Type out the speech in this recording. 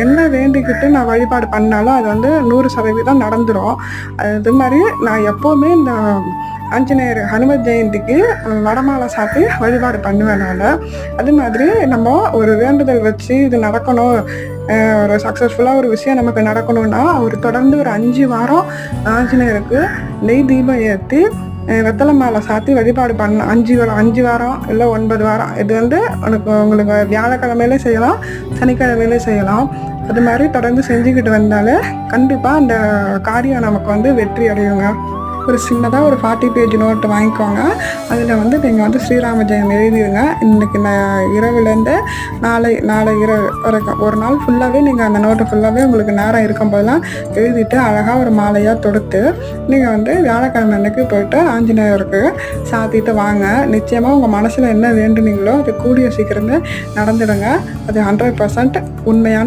என்ன வேண்டிக்கிட்டு நான் வழிபாடு பண்ணாலும் அது வந்து 100% நடந்துடும். அது மாதிரி நான் எப்போவுமே இந்த ஆஞ்சநேயர் ஹனுமத் ஜெயந்திக்கு வடமாலை சாத்தி வழிபாடு பண்ணுவேன் நான். அது மாதிரி நம்ம ஒரு வேண்டுதல் வச்சு இது நடக்கணும், ஒரு சக்ஸஸ்ஃபுல்லாக ஒரு விஷயம் நமக்கு நடக்கணும்னா ஒரு தொடர்ந்து ஒரு 5 வாரம் ஆஞ்சநேயருக்கு நெய் தீபம் ஏற்றி வெத்தலை மாலை சாத்தி வழிபாடு பண்ண 5 வாரம் இல்லை 9 வாரம். இது வந்து உங்களுக்கு வியாழக்கிழமையிலே செய்யலாம், சனிக்கிழமையிலே செய்யலாம். அது மாதிரி தொடர்ந்து செஞ்சுக்கிட்டு வந்தாலே கண்டிப்பாக அந்த காரியம் நமக்கு வந்து வெற்றி அடையுங்க. ஒரு சின்னதாக ஒரு 40 பேஜ் நோட்டு வாங்கிக்கோங்க. அதில் வந்து நீங்கள் வந்து ஸ்ரீராம ஜெயம் எழுதிடுங்க. இன்றைக்கி நான் இரவுலேருந்து நாளை இரவு வரைக்கும் ஒரு நாள் ஃபுல்லாகவே நீங்கள் அந்த நோட்டை ஃபுல்லாகவே உங்களுக்கு நேரம் இருக்கும்போதெல்லாம் எழுதிட்டு அழகாக ஒரு மாலையாக தொடுத்து நீங்கள் வந்து வியாழக்கிழமை அன்னைக்கு போய்ட்டு ஆஞ்சநேயருக்கு சாத்திட்டு வாங்க. நிச்சயமாக உங்கள் மனசில் என்ன வேண்டுனீங்களோ அது கூடிய சீக்கிரமே நடந்துடுங்க. அது 100% உண்மையான